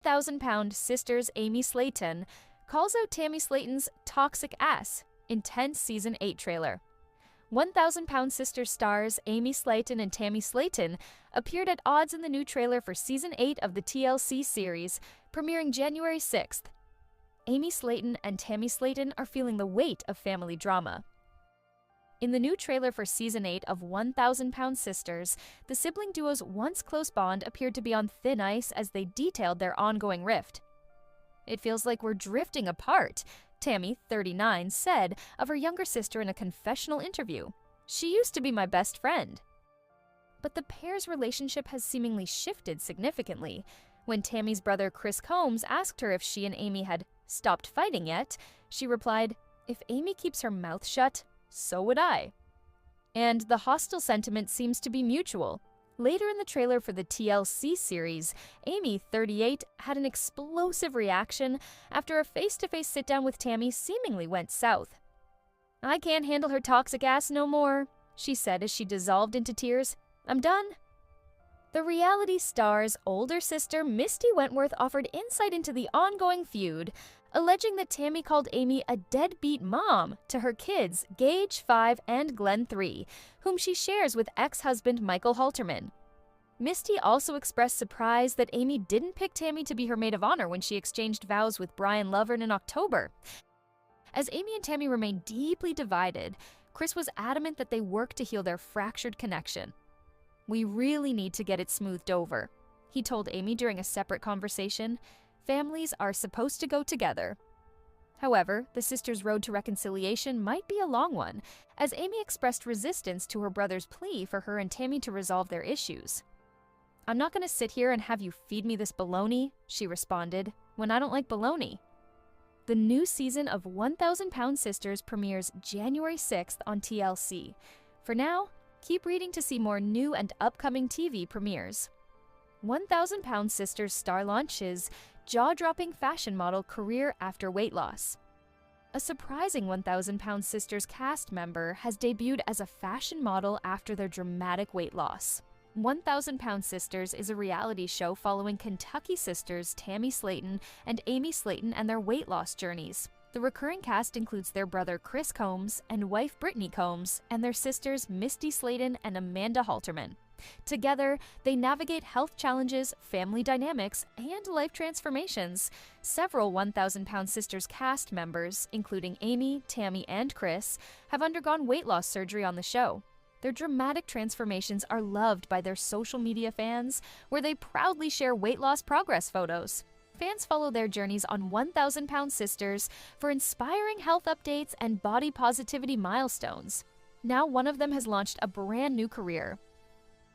1,000-pound sisters Amy Slaton calls out Tammy Slaton's toxic ass in 10 Season 8 trailer. 1,000-pound sisters stars Amy Slaton and Tammy Slaton appeared at odds in the new trailer for Season 8 of the TLC series, premiering January 6th. Amy Slaton and Tammy Slaton are feeling the weight of family drama. In the new trailer for Season 8 of 1,000-pound sisters, the sibling duo's once close bond appeared to be on thin ice as they detailed their ongoing rift. "It feels like we're drifting apart," Tammy, 39, said of her younger sister in a confessional interview. "She used to be my best friend." But the pair's relationship has seemingly shifted significantly. When Tammy's brother Chris Combs asked her if she and Amy had stopped fighting yet, she replied, "If Amy keeps her mouth shut, so would I." And the hostile sentiment seems to be mutual. Later in the trailer for the TLC series, Amy, 38, had an explosive reaction after a face-to-face sit-down with Tammy seemingly went south. "I can't handle her toxic ass no more," she said as she dissolved into tears. "I'm done." The reality star's older sister, Misty Wentworth, offered insight into the ongoing feud, alleging that Tammy called Amy a deadbeat mom to her kids, Gage, 5, and Glenn, 3, whom she shares with ex-husband Michael Halterman. Misty also expressed surprise that Amy didn't pick Tammy to be her maid of honor when she exchanged vows with Brian Lovern in October. As Amy and Tammy remained deeply divided, Chris was adamant that they work to heal their fractured connection. "We really need to get it smoothed over," he told Amy during a separate conversation. "Families are supposed to go together." However, the sisters' road to reconciliation might be a long one, as Amy expressed resistance to her brother's plea for her and Tammy to resolve their issues. "I'm not going to sit here and have you feed me this baloney," she responded, "when I don't like baloney." The new season of 1,000-pound sisters premieres January 6th on TLC. For now, keep reading to see more new and upcoming TV premieres. 1,000-pound sisters star launches jaw-dropping fashion model career after weight loss. A surprising 1,000-pound sisters cast member has debuted as a fashion model after their dramatic weight loss. 1,000-pound sisters is a reality show following Kentucky sisters Tammy Slaton and Amy Slaton and their weight loss journeys. The recurring cast includes their brother Chris Combs and wife Brittany Combs and their sisters Misty Slaton and Amanda Halterman. Together, they navigate health challenges, family dynamics, and life transformations. Several 1,000-pound sisters cast members, including Amy, Tammy, and Chris, have undergone weight loss surgery on the show. Their dramatic transformations are loved by their social media fans, where they proudly share weight loss progress photos. Fans follow their journeys on 1,000-pound sisters for inspiring health updates and body positivity milestones. Now one of them has launched a brand new career.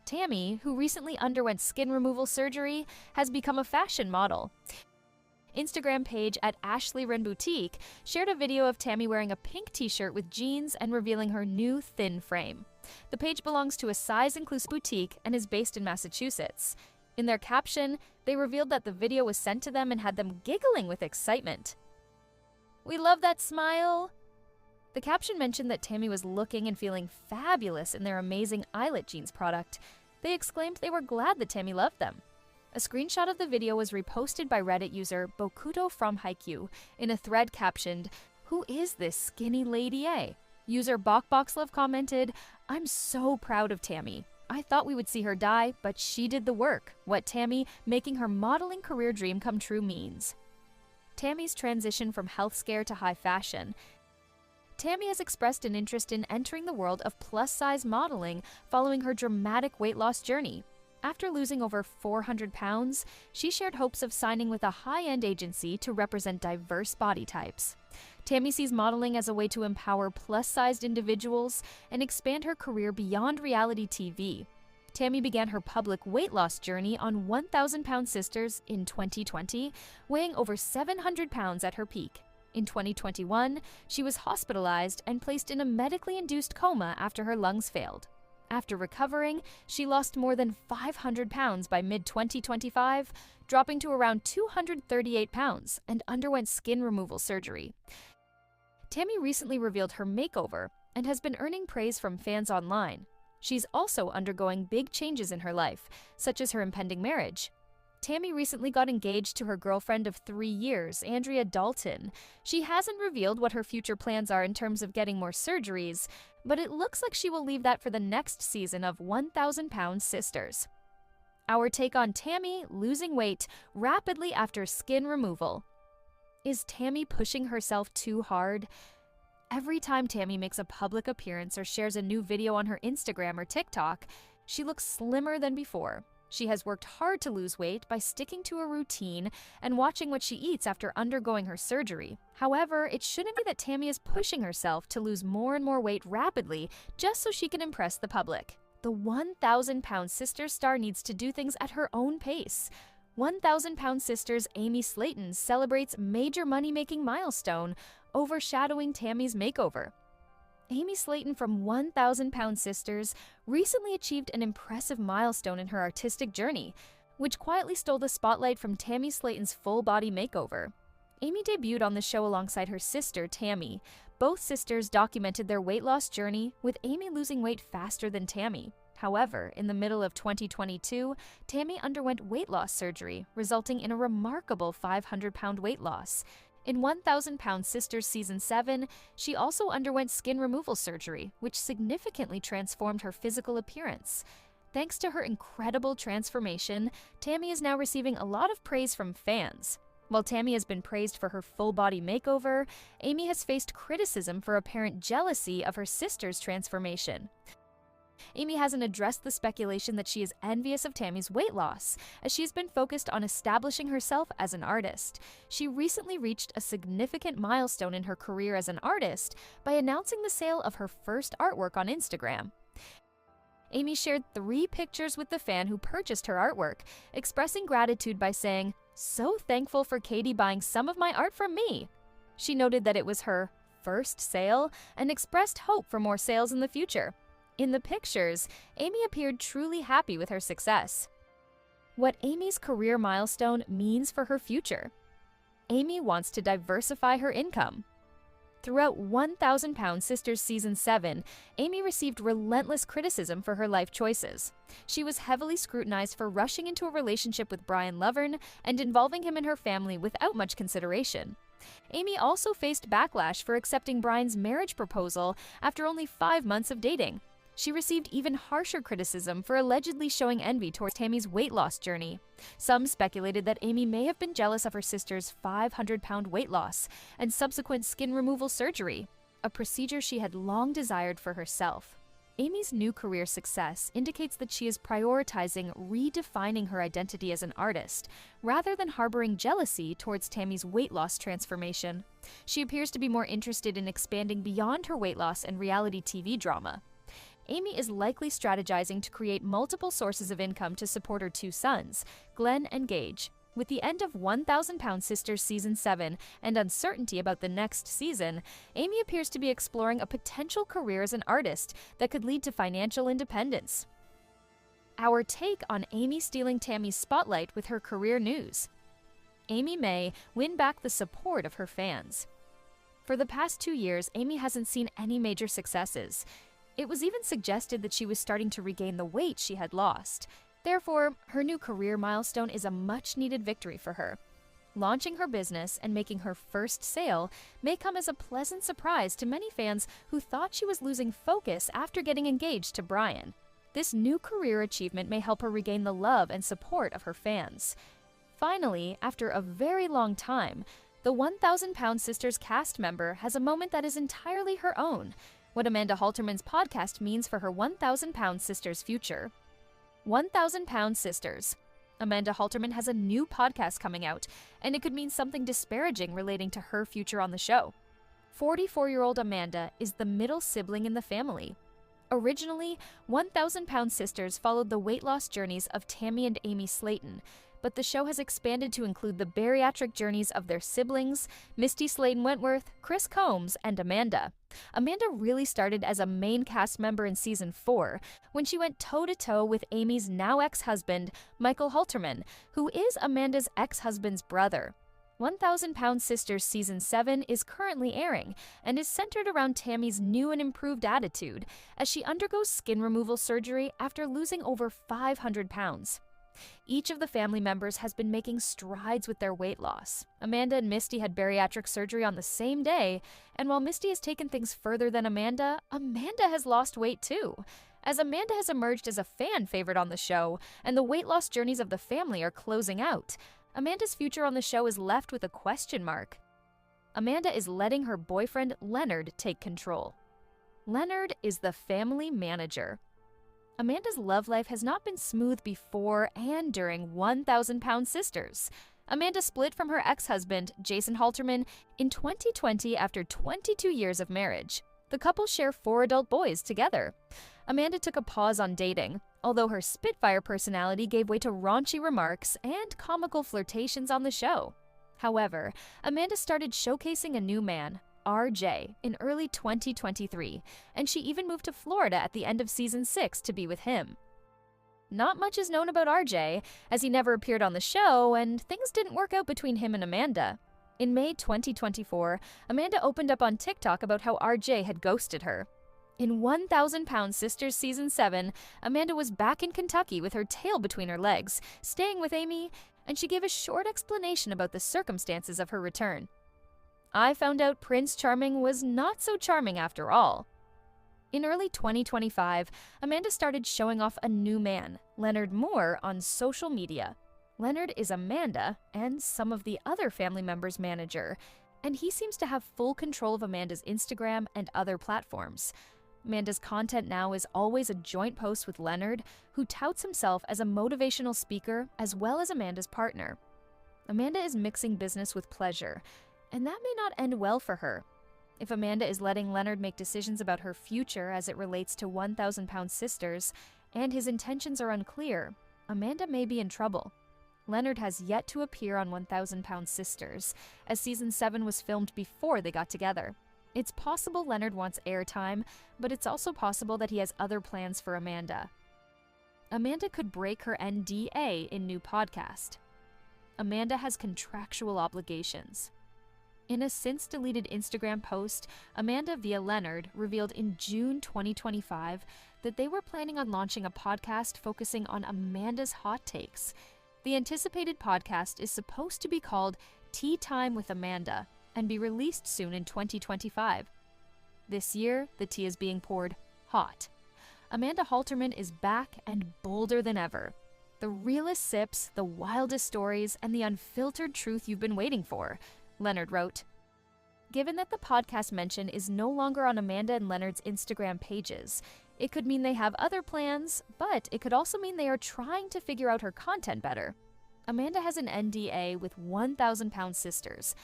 Tammy, who recently underwent skin removal surgery, has become a fashion model. Instagram page at Ashley Wren Boutique shared a video of Tammy wearing a pink t-shirt with jeans and revealing her new thin frame. The page belongs to a size-inclusive boutique and is based in Massachusetts. In their caption, they revealed that the video was sent to them and had them giggling with excitement. "We love that smile!" The caption mentioned that Tammy was looking and feeling fabulous in their amazing eyelet jeans product. They exclaimed they were glad that Tammy loved them. A screenshot of the video was reposted by Reddit user Bokuto from Haikyuu in a thread captioned, "Who is this skinny lady A?" User BokBoxLove commented, "I'm so proud of Tammy. I thought we would see her die, but she did the work, what Tammy, making her modeling career dream come true, means." Tammy's transition from health scare to high fashion. Tammy has expressed an interest in entering the world of plus-size modeling following her dramatic weight loss journey. After losing over 400 pounds, she shared hopes of signing with a high-end agency to represent diverse body types. Tammy sees modeling as a way to empower plus-sized individuals and expand her career beyond reality TV. Tammy began her public weight loss journey on 1,000-pound sisters in 2020, weighing over 700 pounds at her peak. In 2021, she was hospitalized and placed in a medically induced coma after her lungs failed. After recovering, she lost more than 500 pounds by mid-2025, dropping to around 238 pounds, and underwent skin removal surgery. Tammy recently revealed her makeover and has been earning praise from fans online. She's also undergoing big changes in her life, such as her impending marriage. Tammy recently got engaged to her girlfriend of 3 years, Andrea Dalton. She hasn't revealed what her future plans are in terms of getting more surgeries, but it looks like she will leave that for the next season of 1,000 Pound Sisters. Our take on Tammy losing weight rapidly after skin removal. Is Tammy pushing herself too hard? Every time Tammy makes a public appearance or shares a new video on her Instagram or TikTok, she looks slimmer than before. She has worked hard to lose weight by sticking to a routine and watching what she eats after undergoing her surgery. However, it shouldn't be that Tammy is pushing herself to lose more and more weight rapidly just so she can impress the public. The 1,000 Pound Sisters star needs to do things at her own pace. 1,000 Pound Sisters Amy Slaton celebrates major money-making milestone, overshadowing Tammy's makeover. Amy Slaton from 1,000 Pound Sisters recently achieved an impressive milestone in her artistic journey, which quietly stole the spotlight from Tammy Slaton's full-body makeover. Amy debuted on the show alongside her sister, Tammy. Both sisters documented their weight loss journey, with Amy losing weight faster than Tammy. However, in the middle of 2022, Tammy underwent weight loss surgery, resulting in a remarkable 500-pound weight loss. In 1,000 Pound Sisters Season 7, she also underwent skin removal surgery, which significantly transformed her physical appearance. Thanks to her incredible transformation, Tammy is now receiving a lot of praise from fans. While Tammy has been praised for her full-body makeover, Amy has faced criticism for apparent jealousy of her sister's transformation. Amy hasn't addressed the speculation that she is envious of Tammy's weight loss, as she's been focused on establishing herself as an artist. She recently reached a significant milestone in her career as an artist by announcing the sale of her first artwork on Instagram. Amy shared 3 pictures with the fan who purchased her artwork, expressing gratitude by saying, "So thankful for Katie buying some of my art from me." She noted that it was her first sale and expressed hope for more sales in the future. In the pictures, Amy appeared truly happy with her success. What Amy's career milestone means for her future. Amy wants to diversify her income. Throughout 1,000 Pound Sisters Season 7, Amy received relentless criticism for her life choices. She was heavily scrutinized for rushing into a relationship with Brian Lovern and involving him in her family without much consideration. Amy also faced backlash for accepting Brian's marriage proposal after only 5 months of dating. She received even harsher criticism for allegedly showing envy towards Tammy's weight loss journey. Some speculated that Amy may have been jealous of her sister's 500-pound weight loss and subsequent skin removal surgery, a procedure she had long desired for herself. Amy's new career success indicates that she is prioritizing redefining her identity as an artist, rather than harboring jealousy towards Tammy's weight loss transformation. She appears to be more interested in expanding beyond her weight loss and reality TV drama. Amy is likely strategizing to create multiple sources of income to support her 2 sons, Glenn and Gage. With the end of 1,000 Pound Sisters Season 7 and uncertainty about the next season, Amy appears to be exploring a potential career as an artist that could lead to financial independence. Our take on Amy stealing Tammy's spotlight with her career news. Amy may win back the support of her fans. For the past 2 years, Amy hasn't seen any major successes. It was even suggested that she was starting to regain the weight she had lost. Therefore, her new career milestone is a much-needed victory for her. Launching her business and making her first sale may come as a pleasant surprise to many fans who thought she was losing focus after getting engaged to Brian. This new career achievement may help her regain the love and support of her fans. Finally, after a very long time, the 1,000 Pound Sisters cast member has a moment that is entirely her own. What Amanda Halterman's podcast means for her 1,000 Pound Sisters future. 1,000 Pound Sisters. Amanda Halterman has a new podcast coming out, and it could mean something disparaging relating to her future on the show. 44-year-old Amanda is the middle sibling in the family. Originally, 1,000 Pound Sisters followed the weight loss journeys of Tammy and Amy Slaton, but the show has expanded to include the bariatric journeys of their siblings, Misty Slaton Wentworth, Chris Combs, and Amanda. Amanda really started as a main cast member in Season 4, when she went toe-to-toe with Amy's now ex-husband, Michael Halterman, who is Amanda's ex-husband's brother. 1,000 Pound Sisters Season 7 is currently airing and is centered around Tammy's new and improved attitude as she undergoes skin removal surgery after losing over 500 pounds. Each of the family members has been making strides with their weight loss. Amanda and Misty had bariatric surgery on the same day, and while Misty has taken things further than Amanda, Amanda has lost weight too. As Amanda has emerged as a fan favorite on the show, and the weight loss journeys of the family are closing out, Amanda's future on the show is left with a question mark. Amanda is letting her boyfriend Leonard take control. Leonard is the family manager. Amanda's love life has not been smooth before and during 1,000 Pound Sisters. Amanda split from her ex-husband, Jason Halterman, in 2020 after 22 years of marriage. The couple share 4 adult boys together. Amanda took a pause on dating, although her Spitfire personality gave way to raunchy remarks and comical flirtations on the show. However, Amanda started showcasing a new man, RJ, in early 2023, and she even moved to Florida at the end of season 6 to be with him. Not much is known about RJ, as he never appeared on the show, and things didn't work out between him and Amanda. In May 2024, Amanda opened up on TikTok about how RJ had ghosted her. In 1,000 Pound Sisters Season 7, Amanda was back in Kentucky with her tail between her legs, staying with Amy, and she gave a short explanation about the circumstances of her return. I found out Prince Charming was not so charming after all. In early 2025, Amanda started showing off a new man, Leonard Moore, on social media. Leonard is Amanda and some of the other family members' manager, and he seems to have full control of Amanda's Instagram and other platforms. Amanda's content now is always a joint post with Leonard, who touts himself as a motivational speaker as well as Amanda's partner. Amanda is mixing business with pleasure, and that may not end well for her. If Amanda is letting Leonard make decisions about her future as it relates to 1,000 Pound Sisters, and his intentions are unclear, Amanda may be in trouble. Leonard has yet to appear on 1,000 Pound Sisters, as season 7 was filmed before they got together. It's possible Leonard wants airtime, but it's also possible that he has other plans for Amanda. Amanda could break her NDA in new podcast. Amanda has contractual obligations. In a since-deleted Instagram post, Amanda via Leonard revealed in June 2025 that they were planning on launching a podcast focusing on Amanda's hot takes. The anticipated podcast is supposed to be called Tea Time with Amanda and be released soon in 2025. This year, the tea is being poured hot. Amanda Halterman is back and bolder than ever. The realest sips, the wildest stories, and the unfiltered truth you've been waiting for, Leonard wrote. Given that the podcast mention is no longer on Amanda and Leonard's Instagram pages, it could mean they have other plans, but it could also mean they are trying to figure out her content better. Amanda has an NDA with 1,000 Pound Sisters,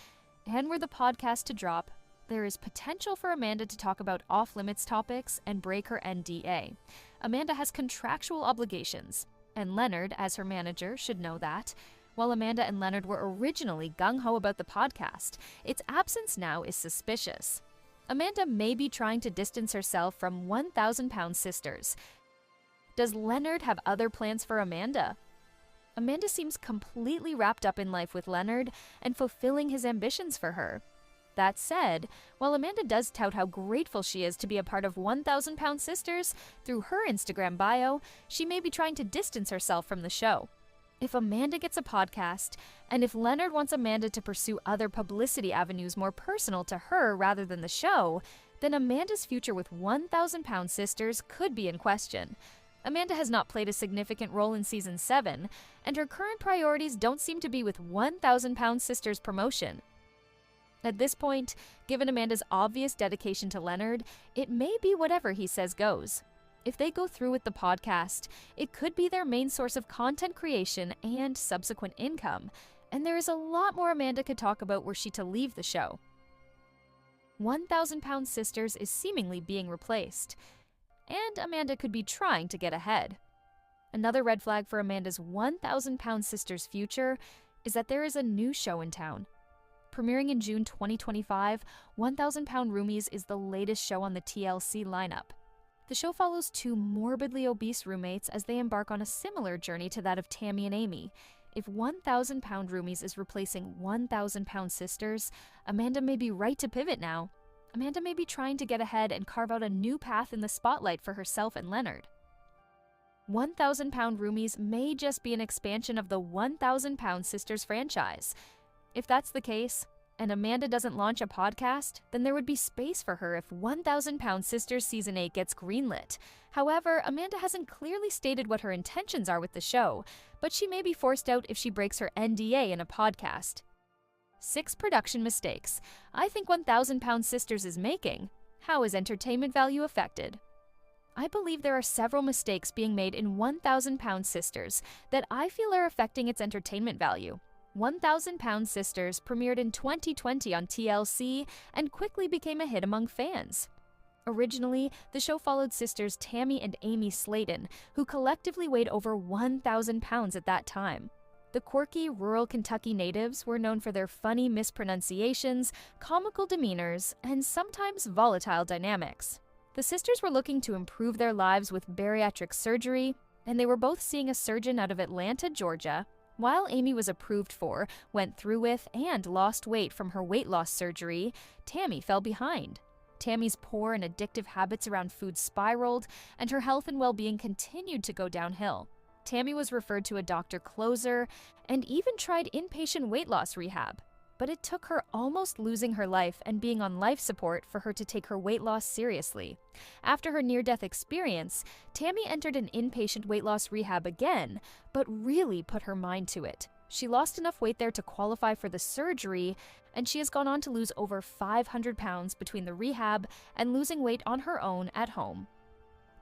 and were the podcast to drop, there is potential for Amanda to talk about off-limits topics and break her NDA. Amanda has contractual obligations, and Leonard, as her manager, should know that. While Amanda and Leonard were originally gung-ho about the podcast, its absence now is suspicious. Amanda may be trying to distance herself from 1,000 Pound Sisters. Does Leonard have other plans for Amanda? Amanda seems completely wrapped up in life with Leonard and fulfilling his ambitions for her. That said, while Amanda does tout how grateful she is to be a part of 1,000 Pound Sisters, through her Instagram bio, she may be trying to distance herself from the show. If Amanda gets a podcast, and if Leonard wants Amanda to pursue other publicity avenues more personal to her rather than the show, then Amanda's future with 1,000 Pound Sisters could be in question. Amanda has not played a significant role in season 7, and her current priorities don't seem to be with 1,000 Pound Sisters promotion. At this point, given Amanda's obvious dedication to Leonard, it may be whatever he says goes. If they go through with the podcast, it could be their main source of content creation and subsequent income, and there is a lot more Amanda could talk about were she to leave the show. 1,000 Pound Sisters is seemingly being replaced, and Amanda could be trying to get ahead. Another red flag for Amanda's 1,000 Pound Sisters future is that there is a new show in town. Premiering in June 2025, 1,000 Pound Roomies is the latest show on the TLC lineup. The show follows 2 morbidly obese roommates as they embark on a similar journey to that of Tammy and Amy. If 1,000 Pound Roomies is replacing 1,000 Pound Sisters, Amanda may be right to pivot now. Amanda may be trying to get ahead and carve out a new path in the spotlight for herself and Leonard. 1,000-Pound Roomies may just be an expansion of the 1,000-Pound Sisters franchise. If that's the case, and Amanda doesn't launch a podcast, then there would be space for her if 1,000-Pound Sisters Season 8 gets greenlit. However, Amanda hasn't clearly stated what her intentions are with the show, but she may be forced out if she breaks her NDA in a podcast. 6 production mistakes I think 1,000-Pound Sisters is making. How is entertainment value affected? I believe there are several mistakes being made in 1,000-Pound Sisters that I feel are affecting its entertainment value. 1,000-Pound Sisters premiered in 2020 on TLC and quickly became a hit among fans. Originally, the show followed sisters Tammy and Amy Slaton, who collectively weighed over 1,000 pounds at that time. The quirky rural Kentucky natives were known for their funny mispronunciations, comical demeanors, and sometimes volatile dynamics. The sisters were looking to improve their lives with bariatric surgery, and they were both seeing a surgeon out of Atlanta, Georgia. While Amy was approved for, went through with, and lost weight from her weight loss surgery, Tammy fell behind. Tammy's poor and addictive habits around food spiraled, and her health and well-being continued to go downhill. Tammy was referred to a doctor closer and even tried inpatient weight loss rehab. But it took her almost losing her life and being on life support for her to take her weight loss seriously. After her near-death experience, Tammy entered an inpatient weight loss rehab again, but really put her mind to it. She lost enough weight there to qualify for the surgery, and she has gone on to lose over 500 pounds between the rehab and losing weight on her own at home.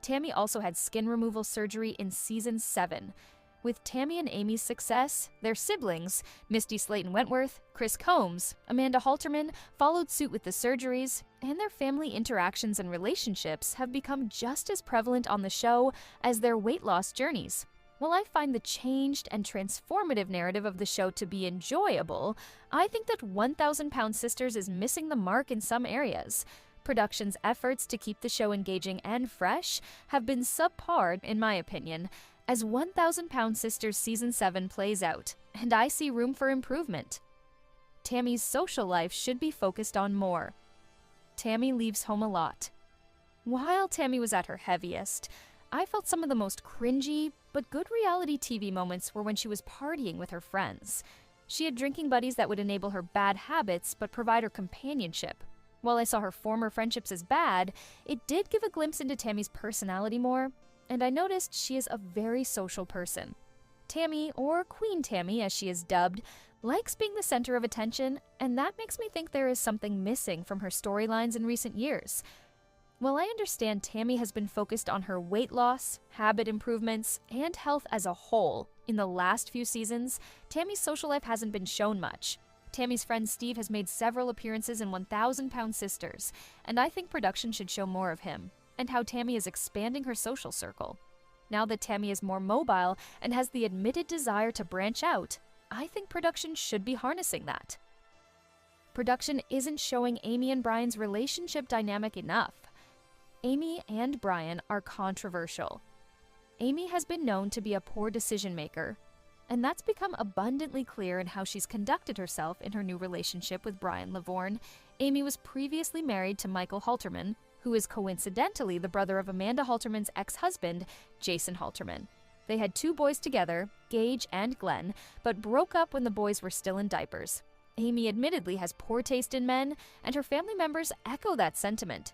Tammy also had skin removal surgery in Season 7. With Tammy and Amy's success, their siblings, Misty Slaton Wentworth, Chris Combs, Amanda Halterman, followed suit with the surgeries, and their family interactions and relationships have become just as prevalent on the show as their weight loss journeys. While I find the changed and transformative narrative of the show to be enjoyable, I think that 1,000-Pound Sisters is missing the mark in some areas. Production's efforts to keep the show engaging and fresh have been subpar, in my opinion, as 1,000-Pound Sisters Season 7 plays out, and I see room for improvement. Tammy's social life should be focused on more. Tammy leaves home a lot. While Tammy was at her heaviest, I felt some of the most cringy but good reality TV moments were when she was partying with her friends. She had drinking buddies that would enable her bad habits but provide her companionship. While I saw her former friendships as bad, it did give a glimpse into Tammy's personality more, and I noticed she is a very social person. Tammy, or Queen Tammy as she is dubbed, likes being the center of attention, and that makes me think there is something missing from her storylines in recent years. While I understand Tammy has been focused on her weight loss, habit improvements, and health as a whole in the last few seasons, Tammy's social life hasn't been shown much. Tammy's friend Steve has made several appearances in 1,000-Pound Sisters, and I think production should show more of him, and how Tammy is expanding her social circle. Now that Tammy is more mobile and has the admitted desire to branch out, I think production should be harnessing that. Production isn't showing Amy and Brian's relationship dynamic enough. Amy and Brian are controversial. Amy has been known to be a poor decision maker, and that's become abundantly clear in how she's conducted herself in her new relationship with Brian Lavorne. Amy was previously married to Michael Halterman, who is coincidentally the brother of Amanda Halterman's ex-husband, Jason Halterman. They had 2 boys together, Gage and Glenn, but broke up when the boys were still in diapers. Amy admittedly has poor taste in men, and her family members echo that sentiment.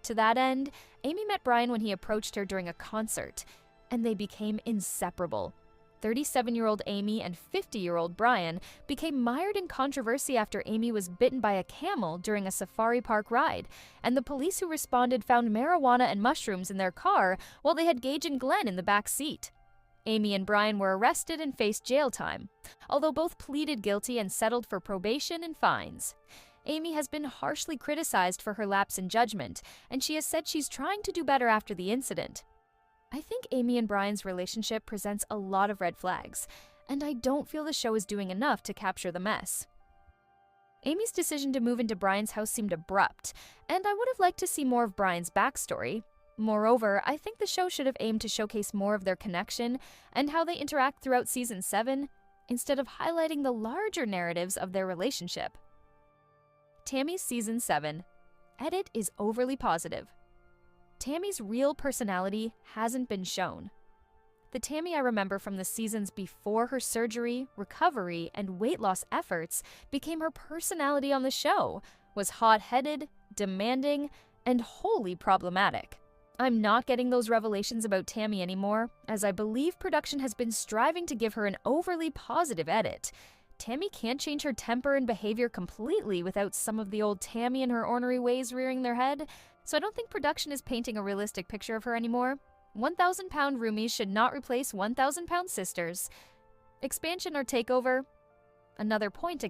To that end, Amy met Brian when he approached her during a concert, and they became inseparable. 37-year-old Amy and 50-year-old Brian became mired in controversy after Amy was bitten by a camel during a safari park ride, and the police who responded found marijuana and mushrooms in their car while they had Gage and Glenn in the back seat. Amy and Brian were arrested and faced jail time, although both pleaded guilty and settled for probation and fines. Amy has been harshly criticized for her lapse in judgment, and she has said she's trying to do better after the incident. I think Amy and Brian's relationship presents a lot of red flags, and I don't feel the show is doing enough to capture the mess. Amy's decision to move into Brian's house seemed abrupt, and I would have liked to see more of Brian's backstory. Moreover, I think the show should have aimed to showcase more of their connection and how they interact throughout Season 7, instead of highlighting the larger narratives of their relationship. Tammy's Season 7. Edit is overly positive. Tammy's real personality hasn't been shown. The Tammy I remember from the seasons before her surgery, recovery, and weight loss efforts became her personality on the show, was hot-headed, demanding, and wholly problematic. I'm not getting those revelations about Tammy anymore, as I believe production has been striving to give her an overly positive edit. Tammy can't change her temper and behavior completely without some of the old Tammy and her ornery ways rearing their head, so I don't think production is painting a realistic picture of her anymore. 1,000-pound roomies should not replace 1,000-pound sisters. Expansion or takeover? Another point